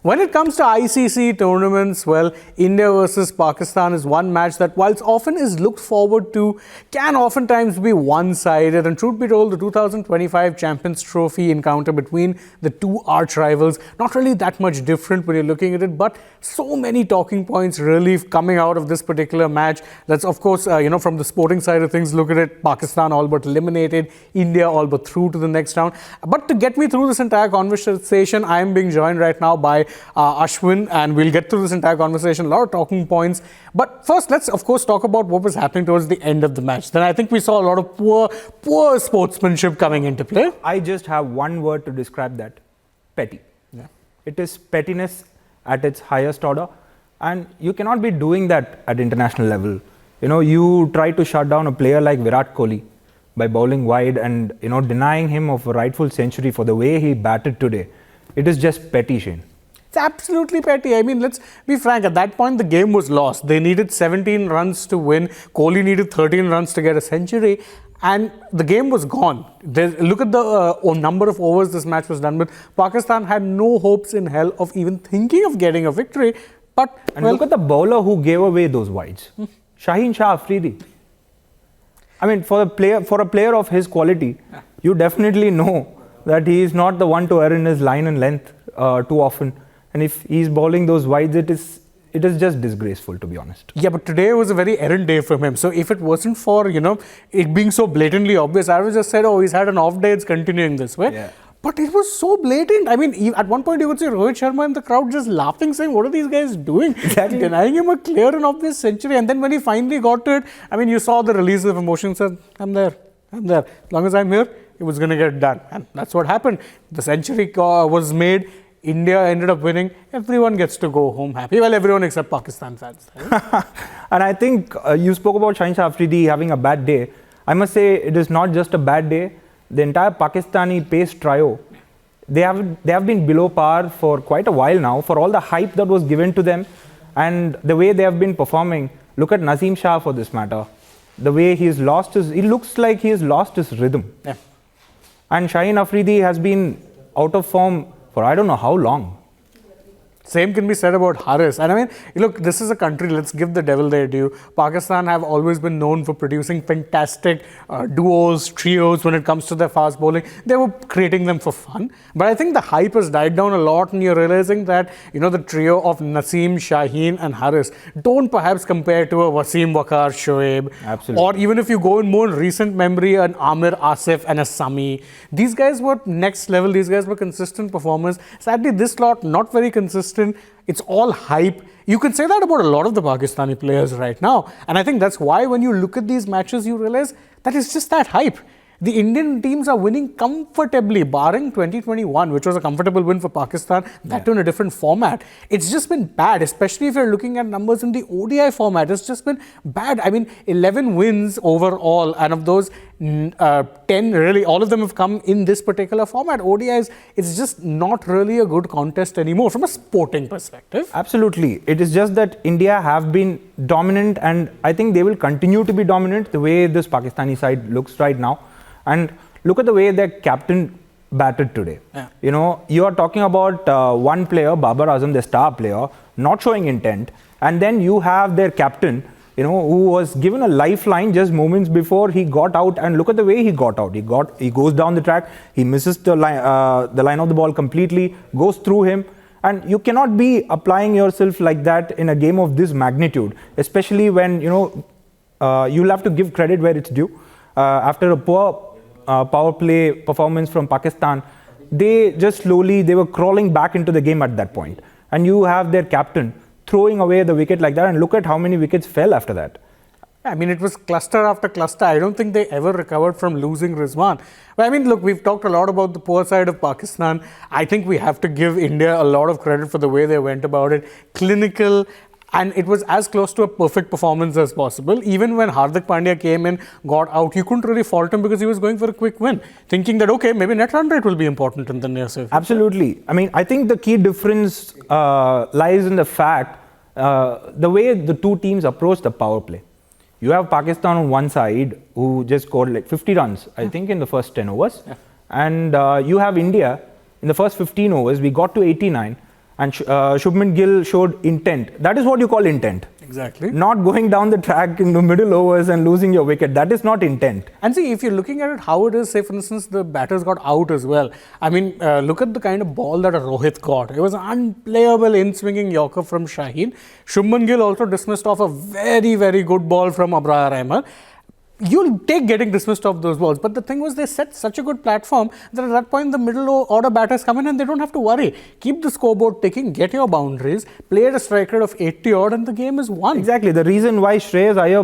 When it comes to ICC tournaments, well, India versus Pakistan is one match that, whilst often is looked forward to, can oftentimes be one-sided. And truth be told, the 2025 Champions Trophy encounter between the two arch rivals, not really that much different when you're looking at it, but so many talking points really coming out of this particular match. That's, of course, from the sporting side of things, look at it, Pakistan all but eliminated, India all but through to the next round. But to get me through this entire conversation, I am being joined right now by Ashwin, and we'll get through this entire conversation, a lot of talking points. But first, let's of course talk about what was happening towards the end of the match. Then I think we saw a lot of poor sportsmanship coming into play. I just have one word to describe that: petty. Yeah. It is pettiness at its highest order, and you cannot be doing that at international level. You try to shut down a player like Virat Kohli by bowling wide and denying him of a rightful century for the way he batted today. It is just petty, Shane. It's absolutely petty. I mean, let's be frank. At that point, the game was lost. They needed 17 runs to win. Kohli needed 13 runs to get a century. And the game was gone. Look at the number of overs this match was done with. Pakistan had no hopes in hell of even thinking of getting a victory. But look at the bowler who gave away those wides. Shaheen Shah Afridi. I mean, for a player of his quality, you definitely know that he is not the one to err in his line and length too often. And if he's bowling those wides, it is just disgraceful, to be honest. Yeah, but today was a very errant day for him. So if it wasn't for, it being so blatantly obvious, I would just said, oh, he's had an off day, it's continuing this way. Yeah. But it was so blatant. I mean, at one point you would see Rohit Sharma in the crowd just laughing, saying, what are these guys doing? Exactly. Denying him a clear and obvious century. And then when he finally got to it, I mean, you saw the release of emotion, said, I'm there. As long as I'm here, it was going to get done. And that's what happened. The century was made. India ended up winning. Everyone gets to go home happy. Well, everyone except Pakistan fans. And I think you spoke about Shaheen Shah Afridi having a bad day. I must say it is not just a bad day. The entire Pakistani pace trio, they have been below par for quite a while now, for all the hype that was given to them and the way they have been performing. Look at Naseem Shah for this matter. The way it looks like he has lost his rhythm. Yeah. And Shaheen Afridi has been out of form for I don't know how long. Same can be said about Haris. And I mean, look, this is a country, let's give the devil their due. Pakistan have always been known for producing fantastic duos, trios when it comes to their fast bowling. They were creating them for fun. But I think the hype has died down a lot and you're realizing that, the trio of Naseem, Shaheen and Haris don't perhaps compare to a Wasim, Waqar, Shoaib. Absolutely. Or even if you go in more recent memory, an Amir, Asif and a Sami. These guys were next level. These guys were consistent performers. Sadly, this lot, not very consistent. It's all hype. You can say that about a lot of the Pakistani players right now. And I think that's why when you look at these matches, you realize that it's just that hype. The Indian teams are winning comfortably, barring 2021, which was a comfortable win for Pakistan, that too in a different format. It's just been bad, especially if you're looking at numbers in the ODI format. It's just been bad. I mean, 11 wins overall, and of those, 10, really, all of them have come in this particular format. ODIs, it's just not really a good contest anymore from a sporting perspective. Absolutely. It is just that India have been dominant, and I think they will continue to be dominant the way this Pakistani side looks right now. And look at the way their captain batted today. Yeah. You are talking about one player, Babar Azam, the star player, not showing intent. And then you have their captain, who was given a lifeline just moments before he got out. And look at the way he got out. He goes down the track, he misses the line of the ball completely, goes through him. And you cannot be applying yourself like that in a game of this magnitude, especially when, you'll have to give credit where it's due. After a poor power play performance from Pakistan, they were crawling back into the game at that point. And you have their captain throwing away the wicket like that, and look at how many wickets fell after that. I mean, it was cluster after cluster. I don't think they ever recovered from losing Rizwan. But I mean, look, we've talked a lot about the poor side of Pakistan. I think we have to give India a lot of credit for the way they went about it. Clinical. And it was as close to a perfect performance as possible. Even when Hardik Pandya came in, got out, you couldn't really fault him because he was going for a quick win, thinking that, okay, maybe net run rate will be important in the near future. Absolutely. I mean, I think the key difference lies in the fact, the way the two teams approach the power play. You have Pakistan on one side, who just scored like 50 runs, I think, in the first 10 overs. Yeah. And you have India, in the first 15 overs, we got to 89. And Shubman Gill showed intent. That is what you call intent. Exactly. Not going down the track in the middle overs and losing your wicket. That is not intent. And see, if you're looking at it, how it is, say, for instance, the batters got out as well. I mean, look at the kind of ball that Rohit got. It was an unplayable in-swinging Yorker from Shaheen. Shubman Gill also dismissed off a very, very good ball from Abrar Ahmed. You'll take getting dismissed off those balls. But the thing was, they set such a good platform that at that point, the middle order batters come in and they don't have to worry. Keep the scoreboard ticking, get your boundaries, play at a strike rate of 80 odd, and the game is won. Exactly. The reason why Shreyas Iyer,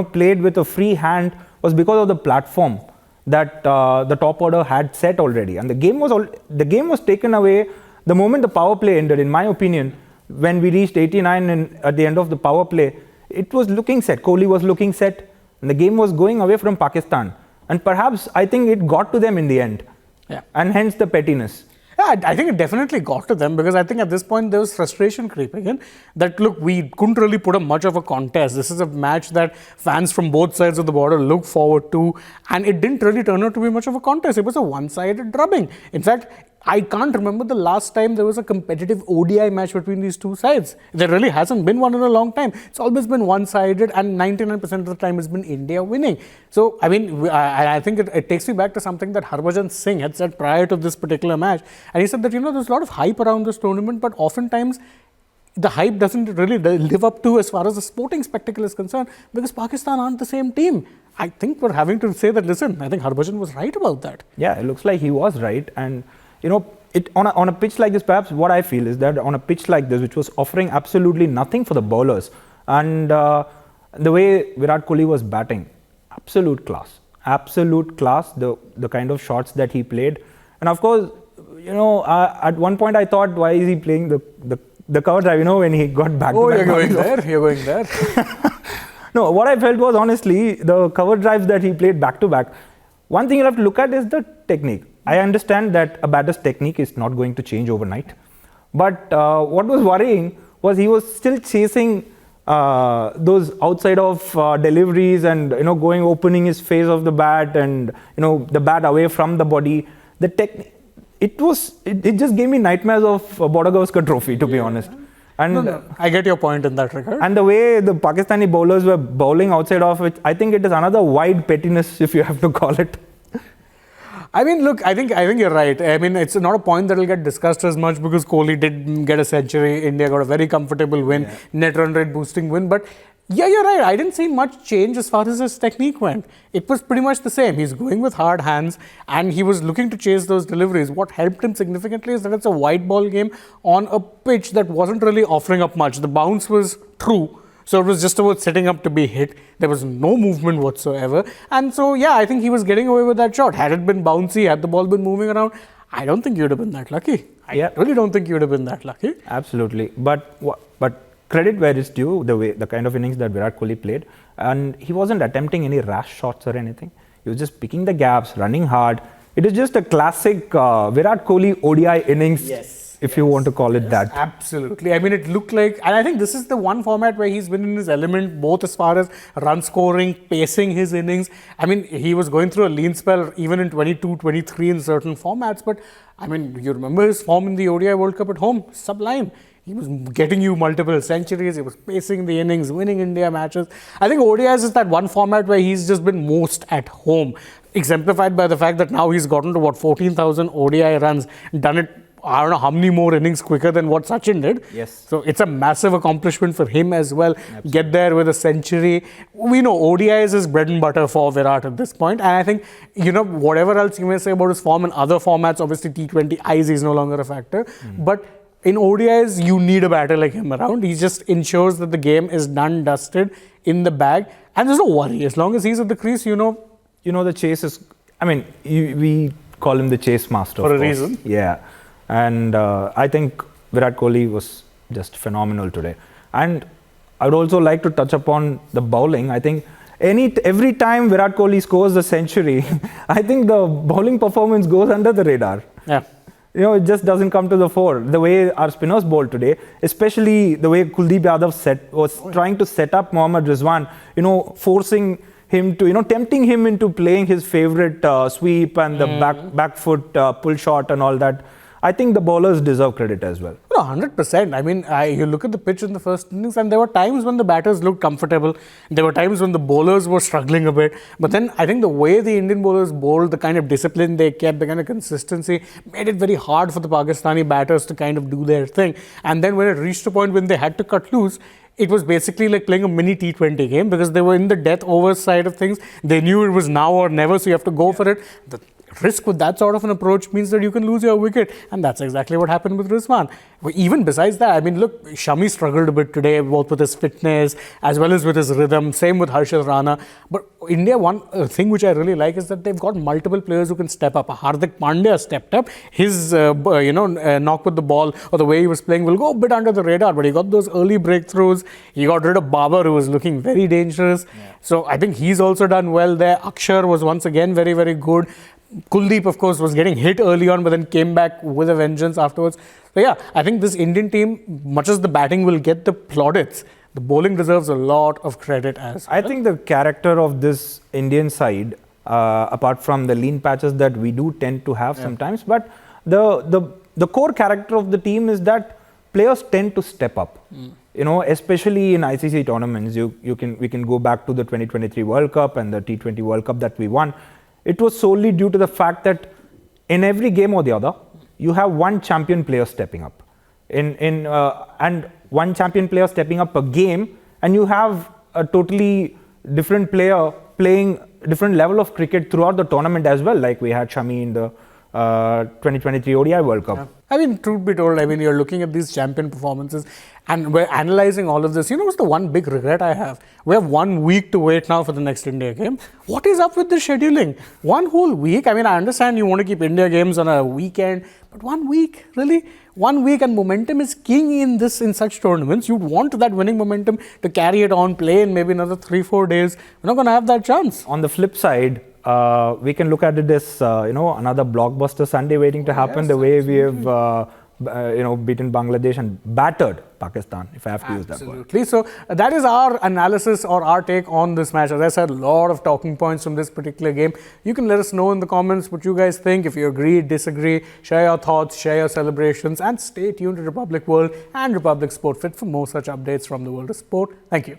played with a free hand was because of the platform that the top order had set already. And the game was taken away the moment the power play ended, in my opinion. When we reached 89 and at the end of the power play, it was looking set. Kohli was looking set. And the game was going away from Pakistan. And perhaps, I think it got to them in the end. Yeah. And hence the pettiness. Yeah, I think it definitely got to them because I think at this point there was frustration creeping in that, look, we couldn't really put up much of a contest. This is a match that fans from both sides of the border look forward to, and it didn't really turn out to be much of a contest. It was a one-sided drubbing. In fact, I can't remember the last time there was a competitive ODI match between these two sides. There really hasn't been one in a long time. It's always been one-sided, and 99% of the time it's been India winning. So, I mean, I think it takes me back to something that Harbhajan Singh had said prior to this particular match. And he said that, there's a lot of hype around this tournament, but oftentimes the hype doesn't really live up to as far as the sporting spectacle is concerned because Pakistan aren't the same team. I think we're having to say that, listen, I think Harbhajan was right about that. Yeah, it looks like he was right. And on a pitch like this, perhaps what I feel is that on a pitch like this, which was offering absolutely nothing for the bowlers, and the way Virat Kohli was batting, absolute class. The kind of shots that he played, and of course, at one point I thought, why is he playing the cover drive? When he got back. Oh, you're going there. No, what I felt was honestly the cover drives that he played back to back. One thing you have to look at is the technique. I understand that a batter's technique is not going to change overnight. But what was worrying was he was still chasing those outside of deliveries and opening his face of the bat and the bat away from the body. The technique, it just gave me nightmares of Border Gavaskar Trophy, to be honest. And no, I get your point in that regard. And the way the Pakistani bowlers were bowling outside of it, I think it is another wide pettiness, if you have to call it. I mean, look, I think you're right. I mean, it's not a point that will get discussed as much because Kohli did get a century. India got a very comfortable win, net run rate boosting win. But yeah, you're right. I didn't see much change as far as his technique went. It was pretty much the same. He's going with hard hands and he was looking to chase those deliveries. What helped him significantly is that it's a white ball game on a pitch that wasn't really offering up much. The bounce was through. So it was just about setting up to be hit. There was no movement whatsoever. And so, yeah, I think he was getting away with that shot. Had it been bouncy, had the ball been moving around, I don't think you'd have been that lucky. I really don't think you'd have been that lucky. Absolutely. But credit where it's due, the kind of innings that Virat Kohli played. And he wasn't attempting any rash shots or anything. He was just picking the gaps, running hard. It is just a classic Virat Kohli ODI innings. If you want to call it that. Absolutely. I mean, it looked like, and I think this is the one format where he's been in his element, both as far as run scoring, pacing his innings. I mean, he was going through a lean spell even in 22, 23 in certain formats. But I mean, you remember his form in the ODI World Cup at home? Sublime. He was getting you multiple centuries. He was pacing the innings, winning India matches. I think ODIs is that one format where he's just been most at home. Exemplified by the fact that now he's gotten to 14,000 ODI runs, done it I don't know how many more innings quicker than what Sachin did. Yes. So it's a massive accomplishment for him as well. Absolutely. Get there with a century. We know ODIs is bread and butter for Virat at this point. And I think, whatever else you may say about his form in other formats, obviously T20 IC is no longer a factor. But in ODIs, you need a batter like him around. He just ensures that the game is done, dusted, in the bag. And there's no worry. As long as he's at the crease, the chase is, we call him the chase master. For a reason. Yeah. And I think Virat Kohli was just phenomenal today. And I would also like to touch upon the bowling. I think every time Virat Kohli scores a century, I think the bowling performance goes under the radar. Yeah. It just doesn't come to the fore. The way our spinners bowled today, especially the way Kuldeep Yadav was trying to set up Mohammad Rizwan, forcing him to, tempting him into playing his favorite sweep and the back foot pull shot and all that. I think the bowlers deserve credit as well. No, 100%. I mean, you look at the pitch in the first innings, and there were times when the batters looked comfortable. There were times when the bowlers were struggling a bit. But then I think the way the Indian bowlers bowled, the kind of discipline they kept, the kind of consistency, made it very hard for the Pakistani batters to kind of do their thing. And then when it reached a point when they had to cut loose, it was basically like playing a mini T20 game, because they were in the death over side of things. They knew it was now or never, so you have to go for it. The risk with that sort of an approach means that you can lose your wicket, and that's exactly what happened with Rizwan. Even besides that, I mean, look, Shami struggled a bit today, both with his fitness as well as with his rhythm. Same with Harshad Rana. But India, one thing which I really like is that they've got multiple players who can step up. Hardik Pandya stepped up. His, knock with the ball or the way he was playing will go a bit under the radar, but he got those early breakthroughs. He got rid of Babar, who was looking very dangerous. Yeah. So I think he's also done well there. Akshar was once again very, very good. Kuldeep, of course, was getting hit early on, but then came back with a vengeance afterwards. So yeah, I think this Indian team, much as the batting will get the plaudits, the bowling deserves a lot of credit as well. I think the character of this Indian side, apart from the lean patches that we do tend to have sometimes, but the core character of the team is that players tend to step up. You know, especially in ICC tournaments, we can go back to the 2023 World Cup and the T20 World Cup that we won. It was solely due to the fact that in every game or the other, you have one champion player stepping up. And one champion player stepping up a game, and you have a totally different player playing different level of cricket throughout the tournament as well, like we had Shami in the 2023 ODI World Cup. Yeah. I mean, truth be told, I mean, you're looking at these champion performances and we're analysing all of this. You know what's the one big regret I have? We have 1 week to wait now for the next India game. What is up with the scheduling? 1 whole week? I mean, I understand you want to keep India games on a weekend, but 1 week? Really? 1 week, and momentum is king in such tournaments. You'd want that winning momentum to carry it on, play in maybe another 3-4 days. We're not going to have that chance. On the flip side, we can look at it as another blockbuster Sunday waiting to happen. Yes, the way we have beaten Bangladesh and battered Pakistan, if I have to use that word. Absolutely. So that is our analysis or our take on this match. As I said, a lot of talking points from this particular game. You can let us know in the comments what you guys think. If you agree, disagree, share your thoughts, share your celebrations, and stay tuned to Republic World and Republic Sport Fit for more such updates from the world of sport. Thank you.